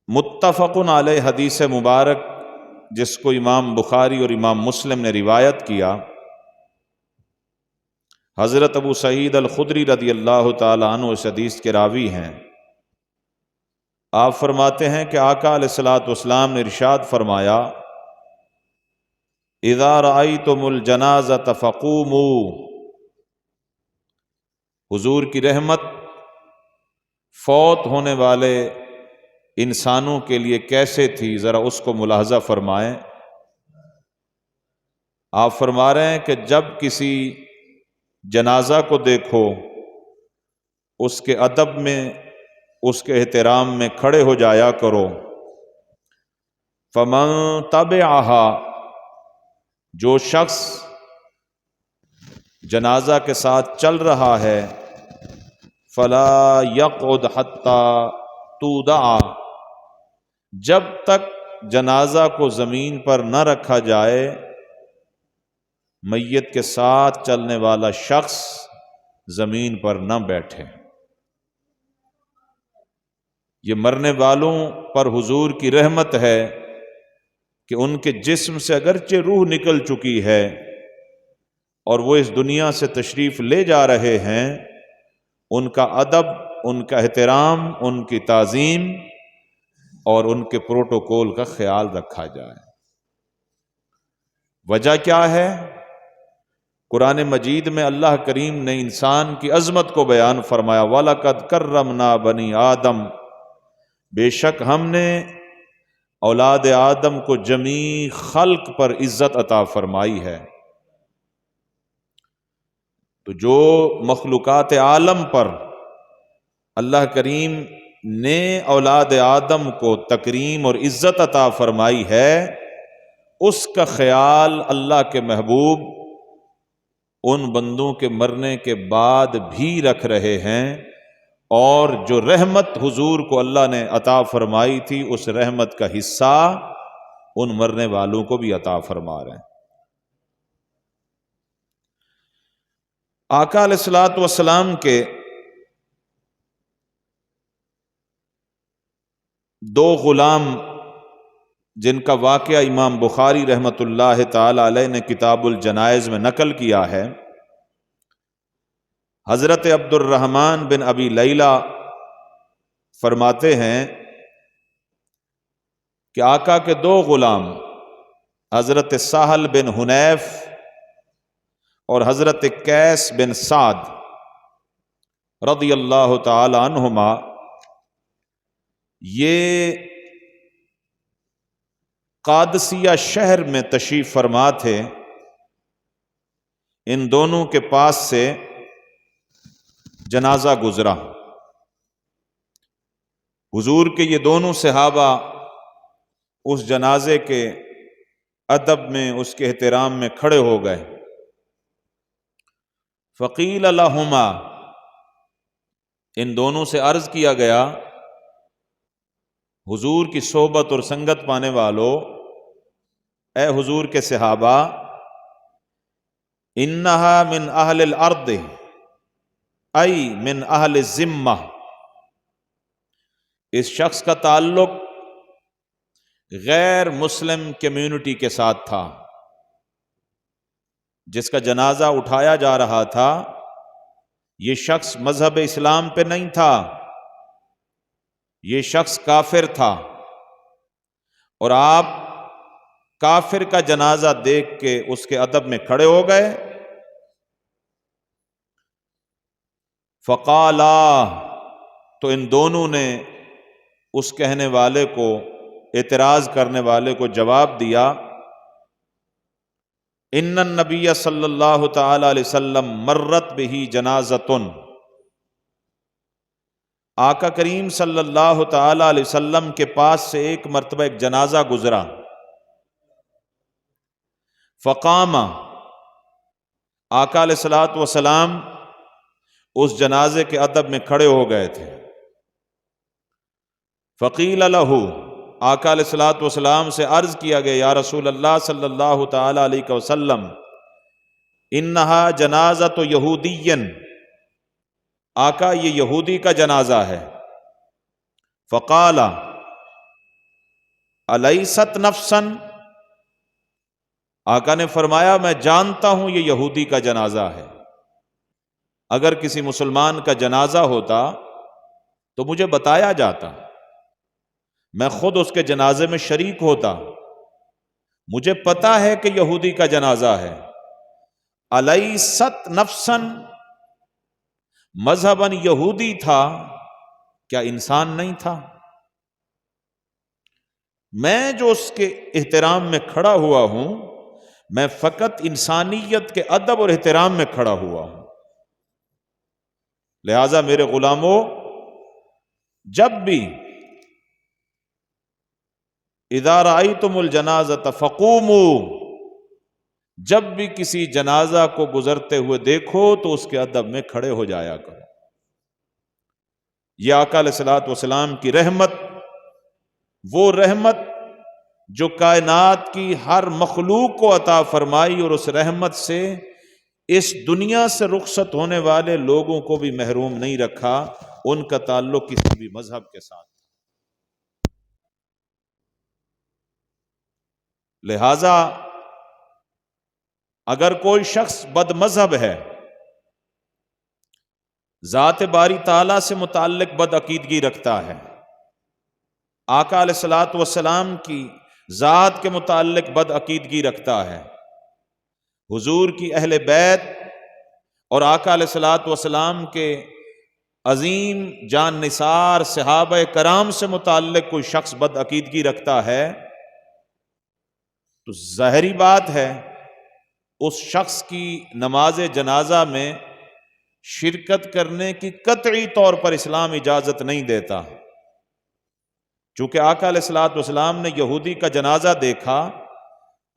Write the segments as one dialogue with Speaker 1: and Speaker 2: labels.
Speaker 1: متفق علیہ حدیث مبارک جس کو امام بخاری اور امام مسلم نے روایت کیا، حضرت ابو سعید الخدری رضی اللہ تعالی عنہ اس حدیث کے راوی ہیں۔ آپ فرماتے ہیں کہ آقا علیہ الصلوۃ والسلام نے ارشاد فرمایا، اذا رأیتم الجنازۃ فقوموا، حضور کی رحمت فوت ہونے والے انسانوں کے لیے کیسے تھی، ذرا اس کو ملاحظہ فرمائیں۔ آپ فرما رہے ہیں کہ جب کسی جنازہ کو دیکھو، اس کے ادب میں، اس کے احترام میں کھڑے ہو جایا کرو۔ فمن تبعها، جو شخص جنازہ کے ساتھ چل رہا ہے، فلا یقعد حتی تودع، جب تک جنازہ کو زمین پر نہ رکھا جائے، میت کے ساتھ چلنے والا شخص زمین پر نہ بیٹھے۔ یہ مرنے والوں پر حضور کی رحمت ہے کہ ان کے جسم سے اگرچہ روح نکل چکی ہے اور وہ اس دنیا سے تشریف لے جا رہے ہیں، ان کا ادب، ان کا احترام، ان کی تعظیم اور ان کے پروٹوکول کا خیال رکھا جائے۔ وجہ کیا ہے؟ قرآن مجید میں اللہ کریم نے انسان کی عظمت کو بیان فرمایا، وَلَقَدْ كَرَّمْنَا بَنِي آدم، بے شک ہم نے اولاد آدم کو جمیع خلق پر عزت عطا فرمائی ہے۔ تو جو مخلوقات عالم پر اللہ کریم نے اولاد آدم کو تکریم اور عزت عطا فرمائی ہے، اس کا خیال اللہ کے محبوب ان بندوں کے مرنے کے بعد بھی رکھ رہے ہیں، اور جو رحمت حضور کو اللہ نے عطا فرمائی تھی، اس رحمت کا حصہ ان مرنے والوں کو بھی عطا فرما رہے ہیں۔ آقا علیہ الصلوۃ والسلام کے دو غلام، جن کا واقعہ امام بخاری رحمۃ اللہ تعالی علیہ نے کتاب الجنائز میں نقل کیا ہے، حضرت عبد الرحمن بن ابی لیلہ فرماتے ہیں کہ آقا کے دو غلام، حضرت سہل بن حنیف اور حضرت قیس بن سعد رضی اللہ تعالی عنہما، یہ قادسیہ شہر میں تشریف فرما تھے۔ ان دونوں کے پاس سے جنازہ گزرا۔ حضور کے یہ دونوں صحابہ اس جنازے کے ادب میں، اس کے احترام میں کھڑے ہو گئے۔ فقیل لہما، ان دونوں سے عرض کیا گیا، حضور کی صحبت اور سنگت پانے والوں، اے حضور کے صحابہ، انہا من اہل الارض ای من اہل الذمہ، اس شخص کا تعلق غیر مسلم کمیونٹی کے ساتھ تھا۔ جس کا جنازہ اٹھایا جا رہا تھا، یہ شخص مذہب اسلام پہ نہیں تھا، یہ شخص کافر تھا، اور آپ کافر کا جنازہ دیکھ کے اس کے ادب میں کھڑے ہو گئے۔ فقالا، تو ان دونوں نے اس کہنے والے کو، اعتراض کرنے والے کو جواب دیا، ان النبی صلی اللہ تعالی علیہ وسلم مرت بہ جنازۃ، آقا کریم صلی اللہ تعالی علیہ وسلم کے پاس سے ایک مرتبہ ایک جنازہ گزرا۔ فقام، آقا علیہ الصلوۃ والسلام اس جنازے کے ادب میں کھڑے ہو گئے تھے۔ فقیل لہ، آقا علیہ الصلوۃ والسلام سے عرض کیا گیا، یا رسول اللہ صلی اللہ تعالی علیہ وسلم، انہا جنازۃ یہودی، آقا یہ یہودی کا جنازہ ہے۔ فقال، الیست نفسن، آقا نے فرمایا میں جانتا ہوں یہ یہودی کا جنازہ ہے، اگر کسی مسلمان کا جنازہ ہوتا تو مجھے بتایا جاتا، میں خود اس کے جنازے میں شریک ہوتا، مجھے پتا ہے کہ یہودی کا جنازہ ہے۔ الیست نفسن، مذہباً یہودی تھا، کیا انسان نہیں تھا؟ میں جو اس کے احترام میں کھڑا ہوا ہوں، میں فقط انسانیت کے ادب اور احترام میں کھڑا ہوا ہوں۔ لہذا میرے غلاموں، جب بھی اذا رأیتم الجنازۃ فقوموا، جب بھی کسی جنازہ کو گزرتے ہوئے دیکھو تو اس کے ادب میں کھڑے ہو جایا کرو۔ یہ آقا علیہ الصلوۃ والسلام کی رحمت، وہ رحمت جو کائنات کی ہر مخلوق کو عطا فرمائی، اور اس رحمت سے اس دنیا سے رخصت ہونے والے لوگوں کو بھی محروم نہیں رکھا، ان کا تعلق کسی بھی مذہب کے ساتھ۔ لہذا اگر کوئی شخص بد مذہب ہے، ذات باری تعالیٰ سے متعلق بد عقیدگی رکھتا ہے، آقا علیہ الصلوۃ والسلام کی ذات کے متعلق بد عقیدگی رکھتا ہے، حضور کی اہل بیت اور آقا علیہ الصلوۃ والسلام کے عظیم جان نثار صحابہ کرام سے متعلق کوئی شخص بد عقیدگی رکھتا ہے، تو ظاہری بات ہے اس شخص کی نماز جنازہ میں شرکت کرنے کی قطعی طور پر اسلام اجازت نہیں دیتا۔ چونکہ آقا علیہ الصلوۃ والسلام نے یہودی کا جنازہ دیکھا،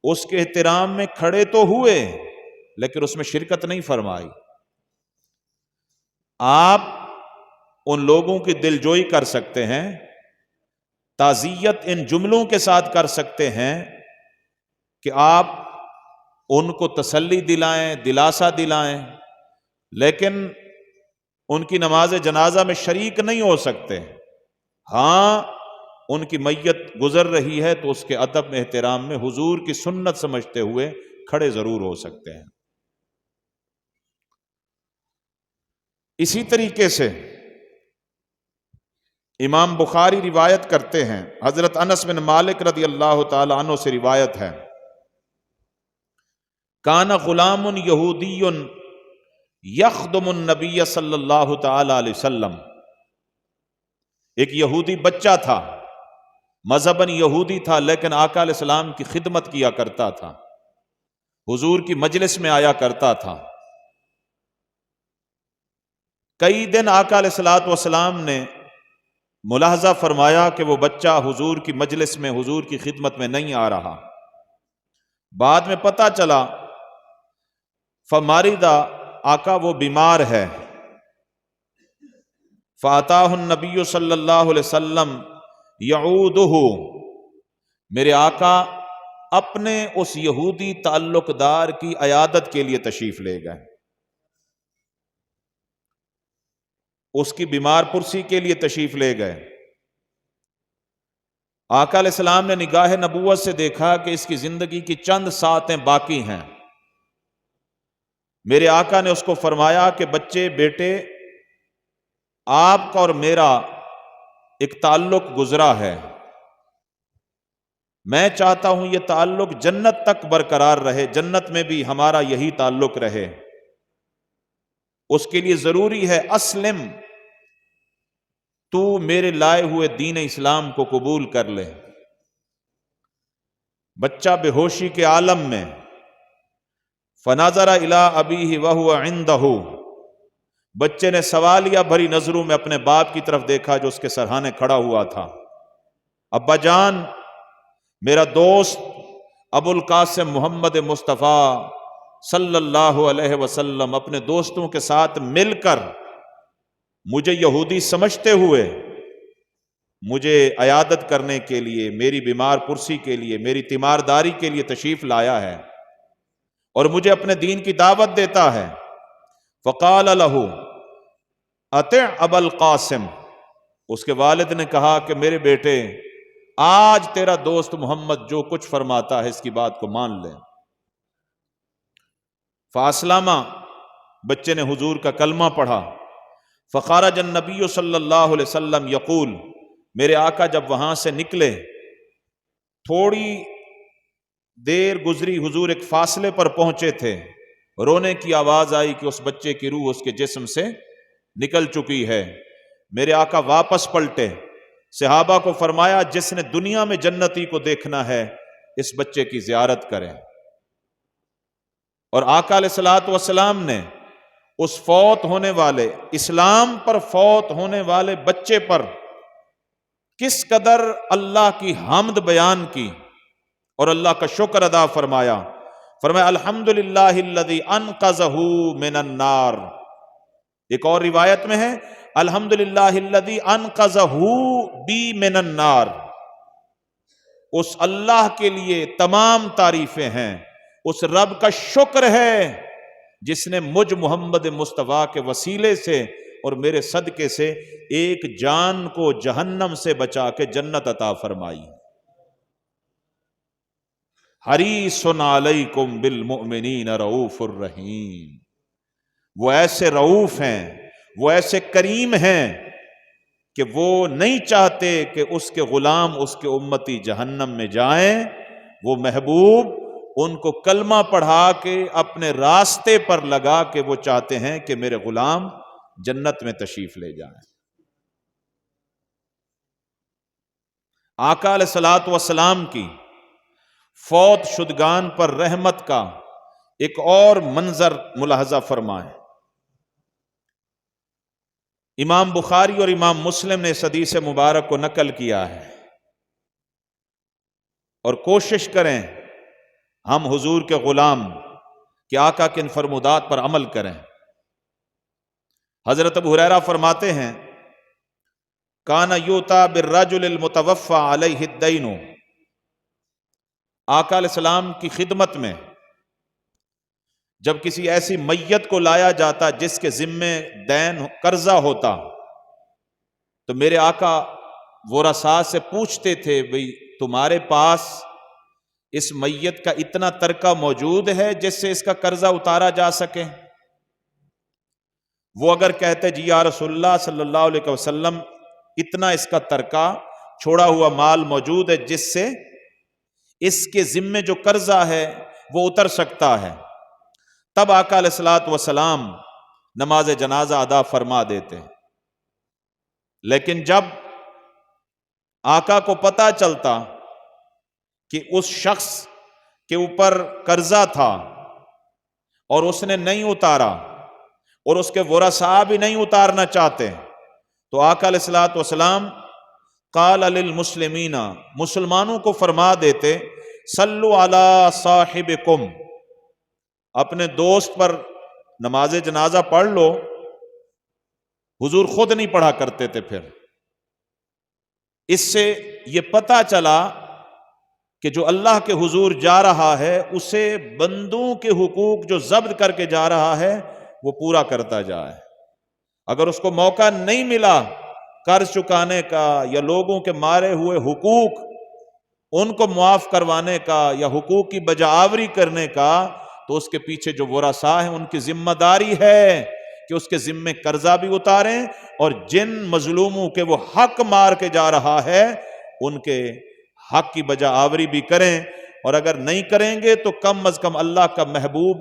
Speaker 1: اس کے احترام میں کھڑے تو ہوئے لیکن اس میں شرکت نہیں فرمائی۔ آپ ان لوگوں کی دلجوئی کر سکتے ہیں، تعزیت ان جملوں کے ساتھ کر سکتے ہیں کہ آپ ان کو تسلی دلائیں، دلاسا دلائیں، لیکن ان کی نماز جنازہ میں شریک نہیں ہو سکتے۔ ہاں، ان کی میت گزر رہی ہے تو اس کے ادب میں، احترام میں حضور کی سنت سمجھتے ہوئے کھڑے ضرور ہو سکتے ہیں۔ اسی طریقے سے امام بخاری روایت کرتے ہیں، حضرت انس بن مالک رضی اللہ تعالی عنہ سے روایت ہے، کان غلام یہودی یخدم النبی صلی اللہ تعالی علیہ وسلم، ایک یہودی بچہ تھا، مذہباً یہودی تھا لیکن آقا علیہ السلام کی خدمت کیا کرتا تھا، حضور کی مجلس میں آیا کرتا تھا۔ کئی دن آقا علیہ الصلوۃ والسلام نے ملاحظہ فرمایا کہ وہ بچہ حضور کی مجلس میں، حضور کی خدمت میں نہیں آ رہا۔ بعد میں پتہ چلا فماردا، آقا وہ بیمار ہے۔ فاتاہ النبی صلی اللہ علیہ وسلم یعودہ، میرے آقا اپنے اس یہودی تعلق دار کی عیادت کے لیے تشریف لے گئے، اس کی بیمار پرسی کے لیے تشریف لے گئے۔ آقا علیہ السلام نے نگاہ نبوت سے دیکھا کہ اس کی زندگی کی چند ساعتیں باقی ہیں۔ میرے آقا نے اس کو فرمایا کہ بچے، بیٹے، آپ کا اور میرا ایک تعلق گزرا ہے، میں چاہتا ہوں یہ تعلق جنت تک برقرار رہے، جنت میں بھی ہمارا یہی تعلق رہے۔ اس کے لیے ضروری ہے اسلم، تو میرے لائے ہوئے دین اسلام کو قبول کر لے۔ بچہ بے ہوشی کے عالم میں، فنظر الی ابیہ وہو عندہ، بچے نے سوالیہ بھری نظروں میں اپنے باپ کی طرف دیکھا جو اس کے سرہانے کھڑا ہوا تھا۔ ابا جان، میرا دوست ابو القاسم محمد مصطفیٰ صلی اللہ علیہ وسلم اپنے دوستوں کے ساتھ مل کر مجھے یہودی سمجھتے ہوئے مجھے عیادت کرنے کے لیے، میری بیمار پرسی کے لیے، میری تیمارداری کے لیے تشریف لایا ہے اور مجھے اپنے دین کی دعوت دیتا ہے۔ فقال لہ اطع ابا القاسم، اس کے والد نے کہا کہ میرے بیٹے آج تیرا دوست محمد جو کچھ فرماتا ہے اس کی بات کو مان لے۔ فاسلامہ، بچے نے حضور کا کلمہ پڑھا۔ فخرج النبی صلی اللہ علیہ وسلم یقول، میرے آقا جب وہاں سے نکلے، تھوڑی دیر گزری، حضور ایک فاصلے پر پہنچے تھے، رونے کی آواز آئی کہ اس بچے کی روح اس کے جسم سے نکل چکی ہے۔ میرے آقا واپس پلٹے، صحابہ کو فرمایا جس نے دنیا میں جنتی کو دیکھنا ہے اس بچے کی زیارت کریں۔ اور آقا علیہ الصلوۃ والسلام نے اس فوت ہونے والے، اسلام پر فوت ہونے والے بچے پر کس قدر اللہ کی حمد بیان کی اور اللہ کا شکر ادا فرمایا۔ فرمایا الحمدللہ الذی انقذہ من النار۔ ایک اور روایت میں ہے الحمدللہ الذی انقذہ بی من النار۔ اس اللہ کے لیے تمام تعریفیں ہیں، اس رب کا شکر ہے جس نے مجھ محمد مصطفیٰ کے وسیلے سے اور میرے صدقے سے ایک جان کو جہنم سے بچا کے جنت عطا فرمائی۔ حریص علیکم بالمؤمنین رؤوف الرحیم۔ وہ ایسے رؤوف ہیں، وہ ایسے کریم ہیں کہ وہ نہیں چاہتے کہ اس کے غلام، اس کے امتی جہنم میں جائیں۔ وہ محبوب ان کو کلمہ پڑھا کے اپنے راستے پر لگا کے وہ چاہتے ہیں کہ میرے غلام جنت میں تشریف لے جائیں۔ آقا علیہ الصلوۃ والسلام کی فوت شدگان پر رحمت کا ایک اور منظر ملاحظہ فرمائیں۔ امام بخاری اور امام مسلم نے اس حدیث مبارک کو نقل کیا ہے، اور کوشش کریں ہم حضور کے غلام کہ آقا کے ان فرمودات پر عمل کریں۔ حضرت ابو ہریرہ فرماتے ہیں کان یؤتی بالرجل المتوفی علیہ الدین۔ آقا علیہ السلام کی خدمت میں جب کسی ایسی میت کو لایا جاتا جس کے ذمے دین قرضہ ہوتا تو میرے آقا ورثاء سے پوچھتے تھے بھئی تمہارے پاس اس میت کا اتنا ترکہ موجود ہے جس سے اس کا قرضہ اتارا جا سکے؟ وہ اگر کہتے جی یا رسول اللہ صلی اللہ علیہ وسلم اتنا اس کا ترکہ چھوڑا ہوا مال موجود ہے جس سے اس کے ذمے جو قرضہ ہے وہ اتر سکتا ہے، تب آقا علیہ الصلوۃ والسلام نماز جنازہ ادا فرما دیتے۔ لیکن جب آقا کو پتہ چلتا کہ اس شخص کے اوپر قرضہ تھا اور اس نے نہیں اتارا اور اس کے ورثاء بھی نہیں اتارنا چاہتے، تو آقا علیہ الصلوۃ والسلام قال للمسلمین، مسلمانوں کو فرما دیتے صلو علی صاحبکم، اپنے دوست پر نماز جنازہ پڑھ لو۔ حضور خود نہیں پڑھا کرتے تھے۔ پھر اس سے یہ پتہ چلا کہ جو اللہ کے حضور جا رہا ہے اسے بندوں کے حقوق جو ضبط کر کے جا رہا ہے وہ پورا کرتا جائے۔ اگر اس کو موقع نہیں ملا قرض چکانے کا یا لوگوں کے مارے ہوئے حقوق ان کو معاف کروانے کا یا حقوق کی بجاوری کرنے کا، تو اس کے پیچھے جو ورثاء ہیں ان کی ذمہ داری ہے کہ اس کے ذمے قرضہ بھی اتاریں اور جن مظلوموں کے وہ حق مار کے جا رہا ہے ان کے حق کی بجاوری بھی کریں، اور اگر نہیں کریں گے تو کم از کم اللہ کا محبوب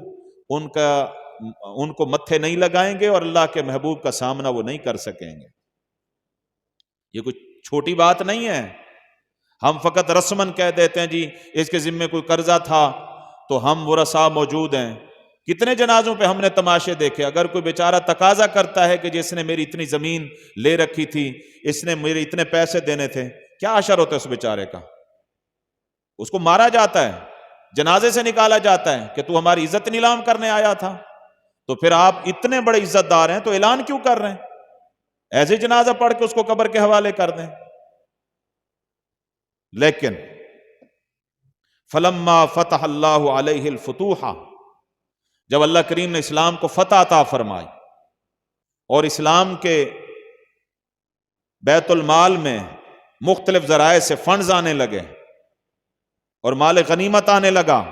Speaker 1: ان کو متھے نہیں لگائیں گے اور اللہ کے محبوب کا سامنا وہ نہیں کر سکیں گے۔ یہ کوئی چھوٹی بات نہیں ہے۔ ہم فقط رسمن کہہ دیتے ہیں جی اس کے ذمے کوئی قرضہ تھا تو ہم ورثاء موجود ہیں۔ کتنے جنازوں پہ ہم نے تماشے دیکھے، اگر کوئی بیچارہ تقاضا کرتا ہے کہ جس نے میری اتنی زمین لے رکھی تھی، اس نے میرے اتنے پیسے دینے تھے، کیا اشر ہوتا ہے اس بیچارے کا؟ اس کو مارا جاتا ہے، جنازے سے نکالا جاتا ہے کہ تو ہماری عزت نیلام کرنے آیا تھا۔ تو پھر آپ اتنے بڑے عزت دار ہیں تو اعلان کیوں کر رہے ہیں؟ ایسے جنازہ پڑھ کے اس کو قبر کے حوالے کر دیں۔ لیکن فلما فتح اللہ علیہ الفتوح، جب اللہ کریم نے اسلام کو فتح عطا فرمائی اور اسلام کے بیت المال میں مختلف ذرائع سے فنڈز آنے لگے اور مال غنیمت آنے لگا۔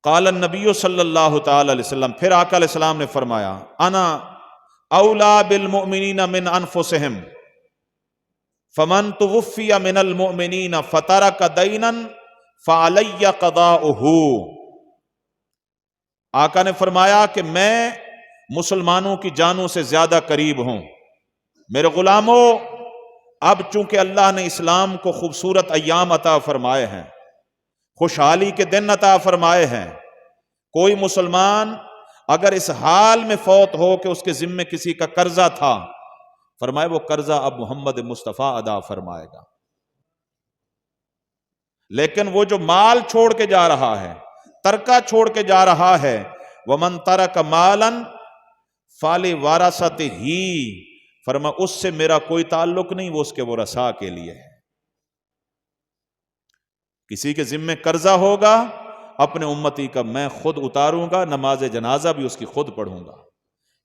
Speaker 1: قال النبی صلی اللہ تعالی علیہ وسلم، پھر آقا علیہ السلام نے فرمایا، انا اولا بالمؤمنین من انفسہم فمن توفی من المؤمنین فترک دینا فعلی قضاؤہ۔ آقا نے فرمایا کہ میں مسلمانوں کی جانوں سے زیادہ قریب ہوں۔ میرے غلاموں، اب چونکہ اللہ نے اسلام کو خوبصورت ایام عطا فرمائے ہیں، خوشحالی کے دن عطا فرمائے ہیں، کوئی مسلمان اگر اس حال میں فوت ہو کہ اس کے ذمے کسی کا قرضہ تھا، فرمائے وہ قرضہ اب محمد مصطفیٰ ادا فرمائے گا۔ لیکن وہ جو مال چھوڑ کے جا رہا ہے، ترکہ چھوڑ کے جا رہا ہے، وَمَن تَرَكَ مَالًا فَلِوَرَثَتِهِ، فرمایا اس سے میرا کوئی تعلق نہیں، وہ اس کے ورثاء کے لیے ہے۔ کسی کے ذمے قرضہ ہوگا، اپنے امتی کا میں خود اتاروں گا، نماز جنازہ بھی اس کی خود پڑھوں گا۔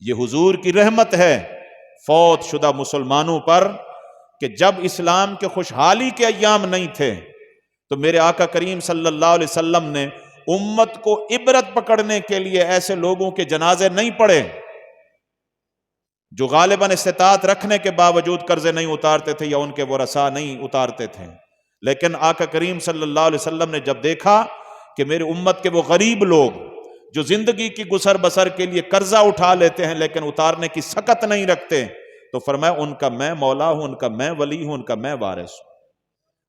Speaker 1: یہ حضور کی رحمت ہے فوت شدہ مسلمانوں پر، کہ جب اسلام کے خوشحالی کے ایام نہیں تھے تو میرے آقا کریم صلی اللہ علیہ وسلم نے امت کو عبرت پکڑنے کے لیے ایسے لوگوں کے جنازے نہیں پڑھے جو غالباً استطاعت رکھنے کے باوجود قرضے نہیں اتارتے تھے یا ان کے ورثاء نہیں اتارتے تھے۔ لیکن آقا کریم صلی اللہ علیہ وسلم نے جب دیکھا کہ میری امت کے وہ غریب لوگ جو زندگی کی گزر بسر کے لیے قرضہ اٹھا لیتے ہیں لیکن اتارنے کی سخت نہیں رکھتے، تو فرمایا ان کا میں مولا ہوں، ان کا میں ولی ہوں، ان کا میں وارث ہوں،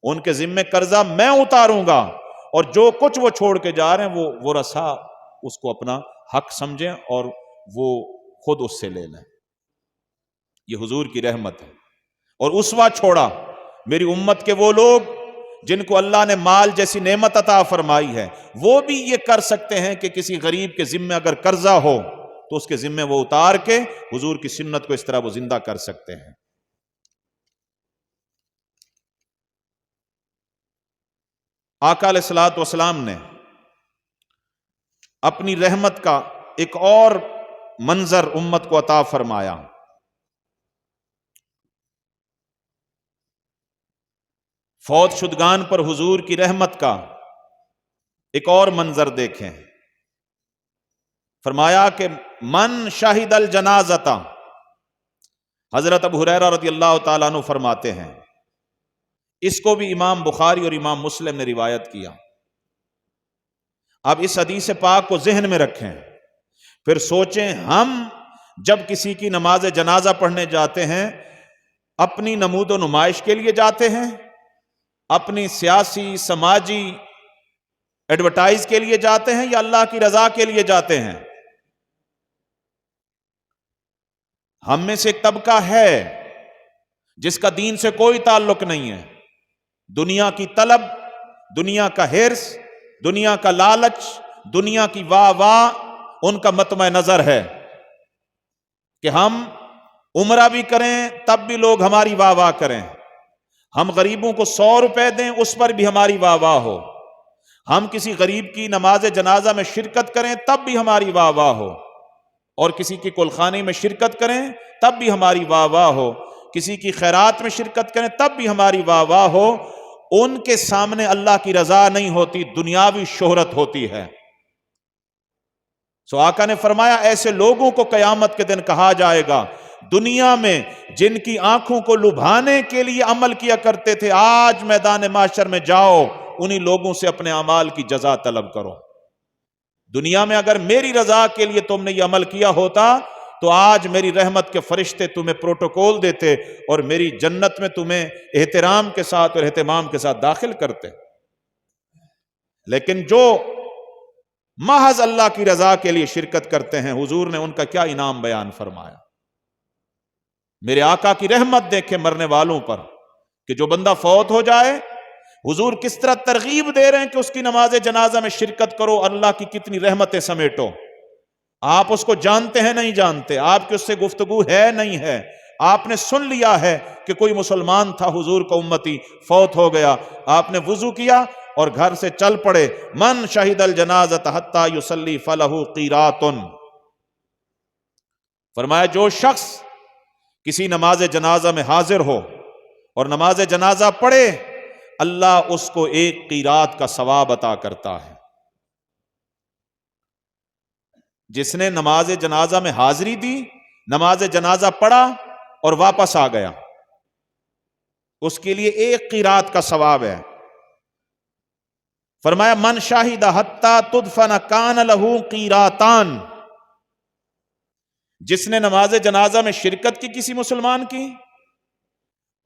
Speaker 1: ان کے ذمے قرضہ میں اتاروں گا، اور جو کچھ وہ چھوڑ کے جا رہے ہیں وہ ورثاء اس کو اپنا حق سمجھیں اور وہ خود اس سے لے لیں۔ یہ حضور کی رحمت ہے۔ اور اسوہ چھوڑا میری امت کے وہ لوگ جن کو اللہ نے مال جیسی نعمت عطا فرمائی ہے، وہ بھی یہ کر سکتے ہیں کہ کسی غریب کے ذمے اگر قرضہ ہو تو اس کے ذمے وہ اتار کے حضور کی سنت کو اس طرح وہ زندہ کر سکتے ہیں۔ آقا علیہ الصلوۃ والسلام نے اپنی رحمت کا ایک اور منظر امت کو عطا فرمایا۔ فوت شدگان پر حضور کی رحمت کا ایک اور منظر دیکھیں۔ فرمایا کہ من شاہد الجنازۃ، حضرت ابو ہریرہ رضی اللہ تعالیٰ عنہ فرماتے ہیں، اس کو بھی امام بخاری اور امام مسلم نے روایت کیا۔ اب اس حدیث پاک کو ذہن میں رکھیں، پھر سوچیں ہم جب کسی کی نماز جنازہ پڑھنے جاتے ہیں اپنی نمود و نمائش کے لیے جاتے ہیں، اپنی سیاسی سماجی ایڈورٹائز کے لیے جاتے ہیں، یا اللہ کی رضا کے لیے جاتے ہیں؟ ہم میں سے ایک طبقہ ہے جس کا دین سے کوئی تعلق نہیں ہے، دنیا کی طلب، دنیا کا حرص، دنیا کا لالچ، دنیا کی واہ واہ ان کا مطمع نظر ہے کہ ہم عمرہ بھی کریں تب بھی لوگ ہماری واہ واہ کریں، ہم غریبوں کو 100 روپے دیں اس پر بھی ہماری واہ واہ ہو، ہم کسی غریب کی نماز جنازہ میں شرکت کریں تب بھی ہماری واہ واہ ہو، اور کسی کی کلخانی میں شرکت کریں تب بھی ہماری واہ واہ ہو، کسی کی خیرات میں شرکت کریں تب بھی ہماری واہ واہ ہو۔ ان کے سامنے اللہ کی رضا نہیں ہوتی، دنیاوی شہرت ہوتی ہے۔ سو آقا نے فرمایا ایسے لوگوں کو قیامت کے دن کہا جائے گا، دنیا میں جن کی آنکھوں کو لبھانے کے لیے عمل کیا کرتے تھے، آج میدان محشر میں جاؤ انہی لوگوں سے اپنے اعمال کی جزا طلب کرو۔ دنیا میں اگر میری رضا کے لیے تم نے یہ عمل کیا ہوتا تو آج میری رحمت کے فرشتے تمہیں پروٹوکول دیتے اور میری جنت میں تمہیں احترام کے ساتھ اور اہتمام کے ساتھ داخل کرتے۔ لیکن جو محض اللہ کی رضا کے لیے شرکت کرتے ہیں، حضور نے ان کا کیا انعام بیان فرمایا۔ میرے آقا کی رحمت دیکھیں مرنے والوں پر، کہ جو بندہ فوت ہو جائے حضور کس طرح ترغیب دے رہے ہیں کہ اس کی نماز جنازہ میں شرکت کرو، اللہ کی کتنی رحمتیں سمیٹو۔ آپ اس کو جانتے ہیں نہیں جانتے، آپ کی اس سے گفتگو ہے نہیں ہے، آپ نے سن لیا ہے کہ کوئی مسلمان تھا حضور کا امتی فوت ہو گیا، آپ نے وضو کیا اور گھر سے چل پڑے۔ من شہد الجنازۃ حتی یصلی فلہ قیرات، فرمایا جو شخص کسی نماز جنازہ میں حاضر ہو اور نماز جنازہ پڑھے، اللہ اس کو ایک قیرات کا ثواب عطا کرتا ہے۔ جس نے نماز جنازہ میں حاضری دی، نماز جنازہ پڑھا اور واپس آ گیا، اس کے لیے ایک قیرات کا ثواب ہے۔ فرمایا من شاہد حتی تدفن کان لہ قیراتان، جس نے نماز جنازہ میں شرکت کی کسی مسلمان کی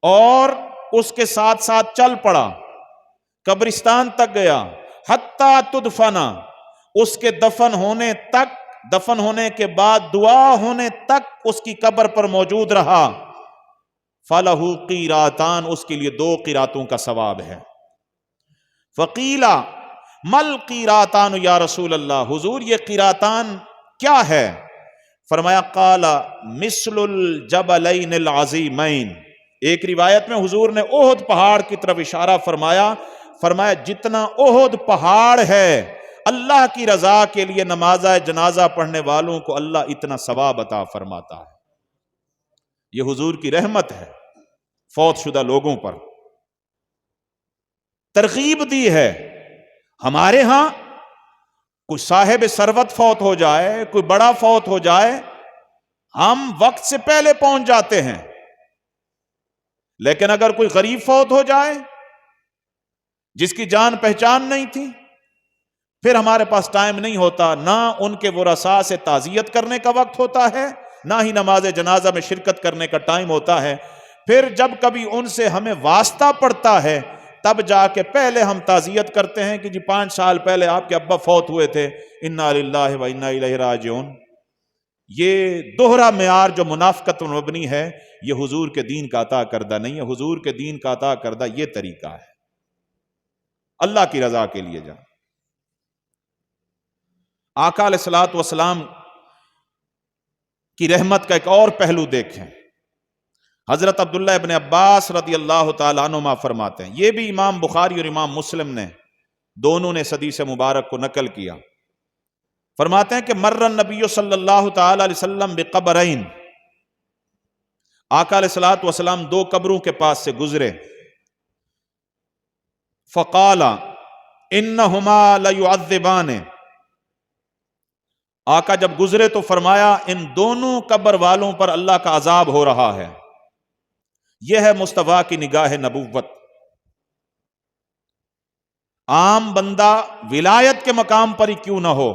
Speaker 1: اور اس کے ساتھ ساتھ چل پڑا، قبرستان تک گیا، حتی تدفن، اس کے دفن ہونے تک، دفن ہونے کے بعد دعا ہونے تک اس کی قبر پر موجود رہا، فَلَهُ قِيرَاتَانِ، اس کے لیے 2 قیراتوں کا ثواب ہے۔ فقیلا مل قیراتان یا رسول اللہ، حضور یہ قیراتان کیا ہے؟ فرمایا قال مثل الجبلین العظیمین، ایک روایت میں حضور نے احد پہاڑ کی طرف اشارہ فرمایا، فرمایا جتنا احد پہاڑ ہے، اللہ کی رضا کے لیے نماز جنازہ پڑھنے والوں کو اللہ اتنا ثواب عطا فرماتا ہے۔ یہ حضور کی رحمت ہے فوت شدہ لوگوں پر، ترغیب دی ہے۔ ہمارے ہاں کوئی صاحب ثروت فوت ہو جائے، کوئی بڑا فوت ہو جائے، ہم وقت سے پہلے پہنچ جاتے ہیں، لیکن اگر کوئی غریب فوت ہو جائے جس کی جان پہچان نہیں تھی، پھر ہمارے پاس ٹائم نہیں ہوتا، نہ ان کے ورثاء سے تعزیت کرنے کا وقت ہوتا ہے، نہ ہی نماز جنازہ میں شرکت کرنے کا ٹائم ہوتا ہے۔ پھر جب کبھی ان سے ہمیں واسطہ پڑتا ہے، تب جا کے پہلے ہم تعزیت کرتے ہیں کہ جی 5 سال پہلے آپ کے ابا فوت ہوئے تھے، انا للہ و انا الیہ راجعون۔ یہ دوہرا معیار جو منافقت مبنی ہے، یہ حضور کے دین کا عطا کردہ نہیں ہے۔ حضور کے دین کا عطا کردہ یہ طریقہ ہے، اللہ کی رضا کے لیے جا۔ آقا علیہ الصلوۃ والسلام کی رحمت کا ایک اور پہلو دیکھیں۔ حضرت عبداللہ ابن عباس رضی اللہ تعالیٰ عنہما فرماتے ہیں، یہ بھی امام بخاری اور امام مسلم نے دونوں نے حدیث مبارک کو نقل کیا، فرماتے ہیں کہ مر النبی صلی اللہ تعالی علیہ وسلم بقبرین، آقا علیہ الصلوۃ والسلام 2 قبروں کے پاس سے گزرے، فقال انہما لیعذبان، آقا جب گزرے تو فرمایا ان دونوں قبر والوں پر اللہ کا عذاب ہو رہا ہے۔ یہ ہے مصطفیٰ کی نگاہ نبوت۔ عام بندہ ولایت کے مقام پر ہی کیوں نہ ہو،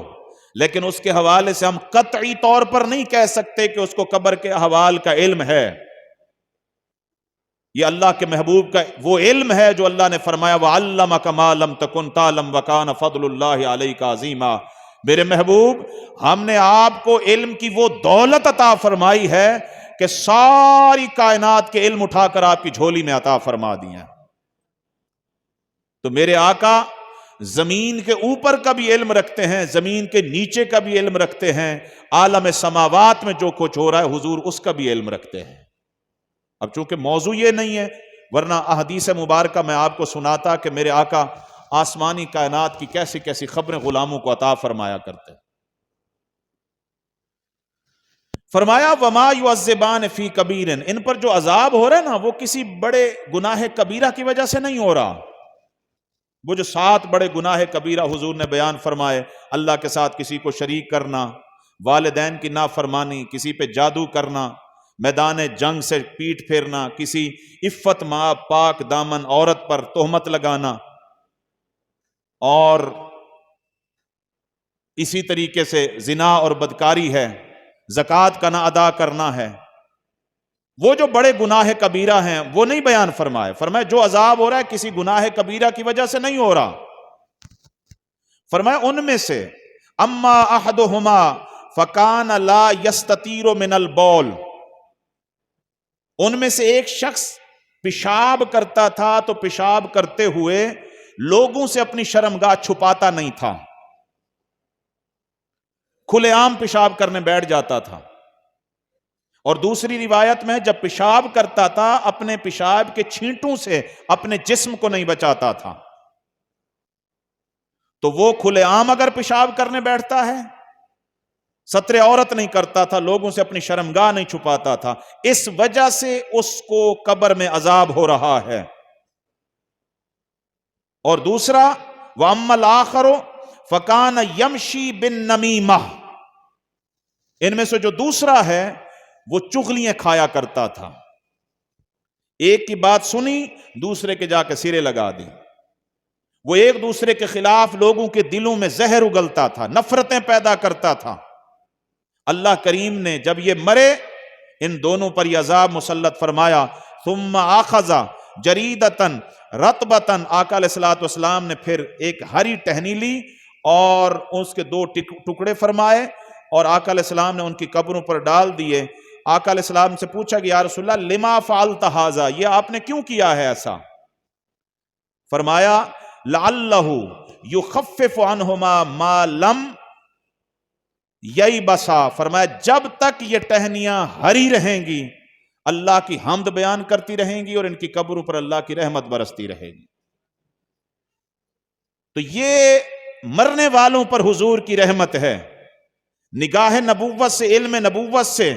Speaker 1: لیکن اس کے حوالے سے ہم قطعی طور پر نہیں کہہ سکتے کہ اس کو قبر کے احوال کا علم ہے۔ یہ اللہ کے محبوب کا وہ علم ہے جو اللہ نے فرمایا وَعَلَّمَكَ مَا لَمْ تَكُنْ تَعْلَمْ وَكَانَ فَضْلُ اللَّهِ عَلَيْكَ عَظِيمًا۔ میرے محبوب، ہم نے آپ کو علم کی وہ دولت عطا فرمائی ہے کہ ساری کائنات کے علم اٹھا کر آپ کی جھولی میں عطا فرما دیا۔ تو میرے آقا زمین کے اوپر کا بھی علم رکھتے ہیں، زمین کے نیچے کا بھی علم رکھتے ہیں، عالم سماوات میں جو کچھ ہو رہا ہے حضور اس کا بھی علم رکھتے ہیں۔ اب چونکہ موضوع یہ نہیں ہے، ورنہ احادیث مبارکہ میں آپ کو سناتا کہ میرے آقا آسمانی کائنات کی کیسی کیسی خبریں غلاموں کو عطا فرمایا کرتے۔ فرمایا وما یعذبان فی کبیر، ان پر جو عذاب ہو رہا ہے نا وہ کسی بڑے گناہ کبیرہ کی وجہ سے نہیں ہو رہا۔ وہ جو 7 بڑے گناہ کبیرہ حضور نے بیان فرمائے، اللہ کے ساتھ کسی کو شریک کرنا، والدین کی نافرمانی، کسی پہ جادو کرنا، میدان جنگ سے پیٹ پھیرنا، کسی عفت ماں پاک دامن عورت پر تہمت لگانا، اور اسی طریقے سے زنا اور بدکاری ہے، زکوٰۃ کا نہ ادا کرنا ہے۔ وہ جو بڑے گناہ کبیرہ ہیں وہ نہیں بیان فرمائے، فرمایا جو عذاب ہو رہا ہے کسی گناہ کبیرہ کی وجہ سے نہیں ہو رہا۔ فرمایا ان میں سے اما احدہما فکان لا یستطیر من البول، ان میں سے ایک شخص پیشاب کرتا تھا تو پیشاب کرتے ہوئے لوگوں سے اپنی شرمگاہ چھپاتا نہیں تھا، کھلے عام پیشاب کرنے بیٹھ جاتا تھا۔ اور دوسری روایت میں جب پیشاب کرتا تھا اپنے پیشاب کے چھینٹوں سے اپنے جسم کو نہیں بچاتا تھا۔ تو وہ کھلے عام اگر پیشاب کرنے بیٹھتا ہے، ستر عورت نہیں کرتا تھا، لوگوں سے اپنی شرمگاہ نہیں چھپاتا تھا، اس وجہ سے اس کو قبر میں عذاب ہو رہا ہے۔ اور دوسرا وَأَمَّا الْآخَرُ فَكَانَ يَمْشِي بِالنَّمِيمَةِ، ان میں سے جو دوسرا ہے وہ چغلیاں کھایا کرتا تھا، ایک کی بات سنی دوسرے کے جا کے سرے لگا دی، وہ ایک دوسرے کے خلاف لوگوں کے دلوں میں زہر اگلتا تھا، نفرتیں پیدا کرتا تھا۔ اللہ کریم نے جب یہ مرے ان دونوں پر یہ عذاب مسلط فرمایا۔ ثم آخذ جریدتن رطبتن، آقا علیہ الصلوۃ والسلام نے پھر ایک ہری ٹہنی لی اور اس کے دو ٹکڑے فرمائے اور آقا علیہ السلام نے ان کی قبروں پر ڈال دیے۔ آقا علیہ السلام سے پوچھا کہ یا رسول اللہ لما فعلت ھذا، یہ آپ نے کیوں کیا ہے ایسا؟ فرمایا لعلہ یخفف عنہما ما لم ییبسا، فرمایا جب تک یہ ٹہنیاں ہری رہیں گی اللہ کی حمد بیان کرتی رہیں گی اور ان کی قبروں پر اللہ کی رحمت برستی رہے گی۔ تو یہ مرنے والوں پر حضور کی رحمت ہے۔ نگاہ نبوت سے، علم نبوت سے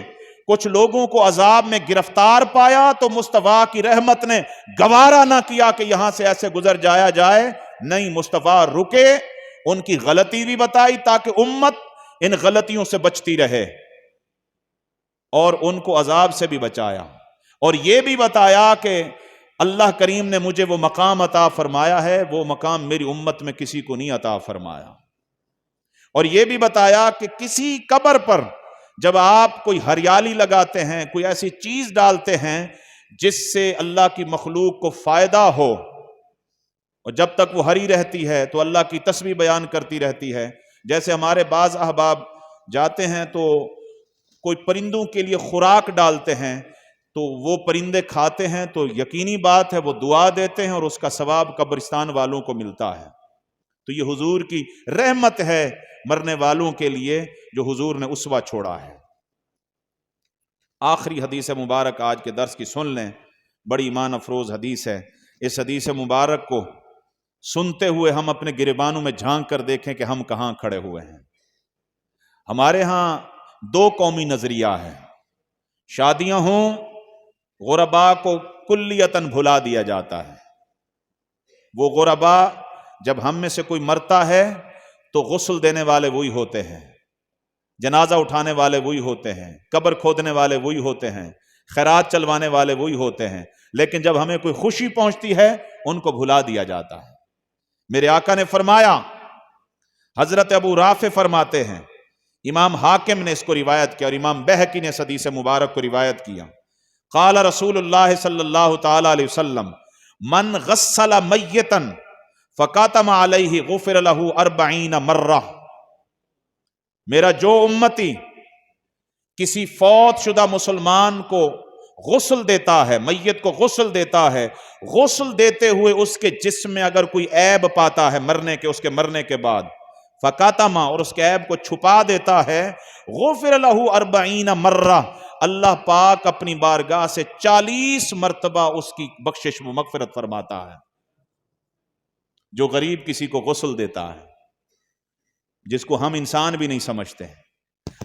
Speaker 1: کچھ لوگوں کو عذاب میں گرفتار پایا تو مصطفیٰ کی رحمت نے گوارا نہ کیا کہ یہاں سے ایسے گزر جایا جائے، نہیں، مصطفیٰ رکے، ان کی غلطی بھی بتائی تاکہ امت ان غلطیوں سے بچتی رہے اور ان کو عذاب سے بھی بچایا، اور یہ بھی بتایا کہ اللہ کریم نے مجھے وہ مقام عطا فرمایا ہے، وہ مقام میری امت میں کسی کو نہیں عطا فرمایا، اور یہ بھی بتایا کہ کسی قبر پر جب آپ کوئی ہریالی لگاتے ہیں، کوئی ایسی چیز ڈالتے ہیں جس سے اللہ کی مخلوق کو فائدہ ہو، اور جب تک وہ ہری رہتی ہے تو اللہ کی تسبیح بیان کرتی رہتی ہے۔ جیسے ہمارے بعض احباب جاتے ہیں تو کوئی پرندوں کے لیے خوراک ڈالتے ہیں تو وہ پرندے کھاتے ہیں، تو یقینی بات ہے وہ دعا دیتے ہیں اور اس کا ثواب قبرستان والوں کو ملتا ہے۔ تو یہ حضور کی رحمت ہے مرنے والوں کے لیے جو حضور نے اسوہ چھوڑا ہے۔ آخری حدیث مبارک آج کے درس کی سن لیں، بڑی ایمان افروز حدیث ہے۔ اس حدیث مبارک کو سنتے ہوئے ہم اپنے گریبانوں میں جھانک کر دیکھیں کہ ہم کہاں کھڑے ہوئے ہیں۔ ہمارے ہاں دو قومی نظریہ ہے، شادیاں ہوں غربا کو کلیتاً بھلا دیا جاتا ہے۔ وہ غربا جب ہم میں سے کوئی مرتا ہے تو غسل دینے والے وہی ہوتے ہیں، جنازہ اٹھانے والے وہی ہوتے ہیں، قبر کھودنے والے وہی ہوتے ہیں، خیرات چلوانے والے وہی ہوتے ہیں، لیکن جب ہمیں کوئی خوشی پہنچتی ہے ان کو بھلا دیا جاتا ہے۔ میرے آقا نے فرمایا، حضرت ابو رافع فرماتے ہیں، امام حاکم نے اس کو روایت کیا اور امام بہقی نے اس حدیث مبارک کو روایت کیا، قال رسول اللہ صلی اللہ تعالی علیہ وسلم من غسل میتا فکاتم علیہ غفر لہ 40 مرہ، میرا جو امتی کسی فوت شدہ مسلمان کو غسل دیتا ہے، میت کو غسل دیتا ہے، غسل دیتے ہوئے اس کے جسم میں اگر کوئی عیب پاتا ہے اس کے مرنے کے بعد، فکاتما، اور اس کے عیب کو چھپا دیتا ہے، غفر لہ 40 مرہ، اللہ پاک اپنی بارگاہ سے 40 مرتبہ اس کی بخشش و مغفرت فرماتا ہے۔ جو غریب کسی کو غسل دیتا ہے، جس کو ہم انسان بھی نہیں سمجھتے ہیں،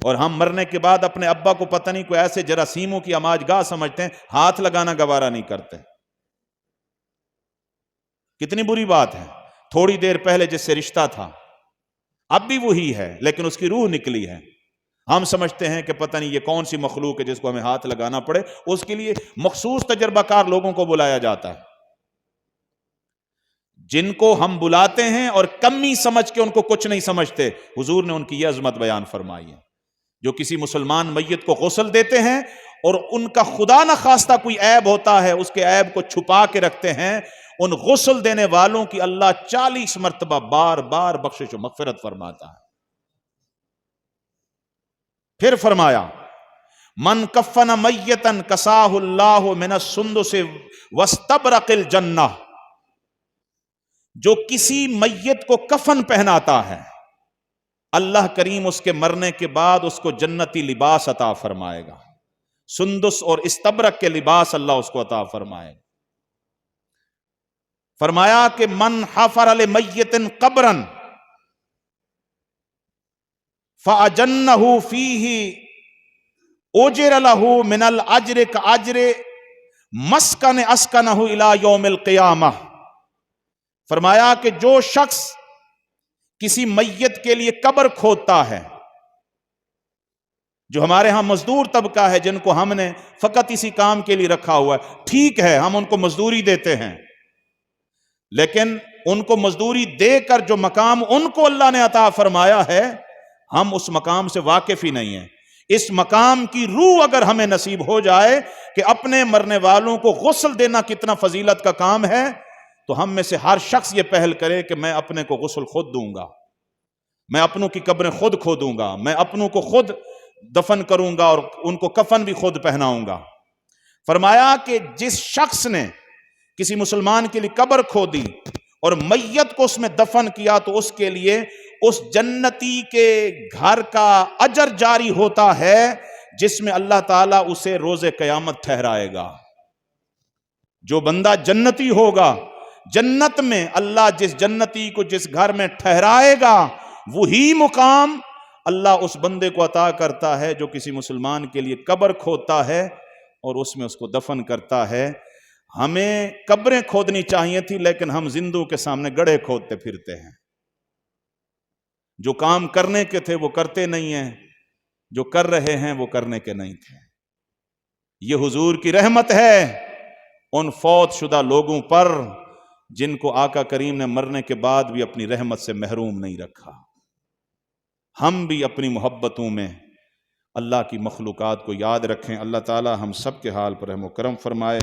Speaker 1: اور ہم مرنے کے بعد اپنے ابا کو پتہ نہیں کوئی ایسے جراثیموں کی اماج گاہ سمجھتے ہیں، ہاتھ لگانا گوارا نہیں کرتے۔ کتنی بری بات ہے، تھوڑی دیر پہلے جس سے رشتہ تھا اب بھی وہی ہے لیکن اس کی روح نکلی ہے، ہم سمجھتے ہیں کہ پتہ نہیں یہ کون سی مخلوق ہے جس کو ہمیں ہاتھ لگانا پڑے، اس کے لیے مخصوص تجربہ کار لوگوں کو بلایا جاتا ہے، جن کو ہم بلاتے ہیں اور کمی سمجھ کے ان کو کچھ نہیں سمجھتے۔ حضور نے ان کی یہ عظمت بیان فرمائی ہے، جو کسی مسلمان میت کو غسل دیتے ہیں اور ان کا خدا نہ خواستہ کوئی عیب ہوتا ہے، اس کے عیب کو چھپا کے رکھتے ہیں، ان غسل دینے والوں کی اللہ 40 مرتبہ بار بار بخشش و مغفرت فرماتا ہے۔ پھر فرمایا من کفن میتا کساہ اللہ من السندس واستبرق الجنہ، جو کسی میت کو کفن پہناتا ہے اللہ کریم اس کے مرنے کے بعد اس کو جنتی لباس عطا فرمائے گا، سندس اور استبرق کے لباس اللہ اس کو عطا فرمائے گا۔ فرمایا کہ من حفر لمیت قبرا فَأَجَنَّهُ فِيهِ أُجِرَ لَهُ مِنَ الْأَجْرِ كَأَجْرِ مَسْكَنِ أَسْكَنَهُ إِلَى يَوْمِ الْقِيَامَةِ۔ فرمایا کہ جو شخص کسی میت کے لیے قبر کھودتا ہے، جو ہمارے ہاں مزدور طبقہ ہے جن کو ہم نے فقط اسی کام کے لیے رکھا ہوا ہے، ٹھیک ہے ہم ان کو مزدوری دیتے ہیں، لیکن ان کو مزدوری دے کر جو مقام ان کو اللہ نے عطا فرمایا ہے ہم اس مقام سے واقف ہی نہیں ہیں۔ اس مقام کی روح اگر ہمیں نصیب ہو جائے کہ اپنے مرنے والوں کو غسل دینا کتنا فضیلت کا کام ہے، تو ہم میں سے ہر شخص یہ پہل کرے کہ میں اپنے کو غسل خود دوں گا، میں اپنوں کی قبریں خود کھودوں گا، میں اپنوں کو خود دفن کروں گا اور ان کو کفن بھی خود پہناؤں گا۔ فرمایا کہ جس شخص نے کسی مسلمان کے لیے قبر کھودی اور میت کو اس میں دفن کیا تو اس کے لیے اس جنتی کے گھر کا اجر جاری ہوتا ہے جس میں اللہ تعالیٰ اسے روز قیامت ٹھہرائے گا۔ جو بندہ جنتی ہوگا، جنت میں اللہ جس جنتی کو جس گھر میں ٹھہرائے گا وہی مقام اللہ اس بندے کو عطا کرتا ہے جو کسی مسلمان کے لیے قبر کھودتا ہے اور اس میں اس کو دفن کرتا ہے۔ ہمیں قبریں کھودنی چاہیے تھی لیکن ہم زندوں کے سامنے گڑھے کھودتے پھرتے ہیں۔ جو کام کرنے کے تھے وہ کرتے نہیں ہیں، جو کر رہے ہیں وہ کرنے کے نہیں تھے۔ یہ حضور کی رحمت ہے ان فوت شدہ لوگوں پر جن کو آقا کریم نے مرنے کے بعد بھی اپنی رحمت سے محروم نہیں رکھا۔ ہم بھی اپنی محبتوں میں اللہ کی مخلوقات کو یاد رکھیں۔ اللہ تعالی ہم سب کے حال پر رحم و کرم فرمائے۔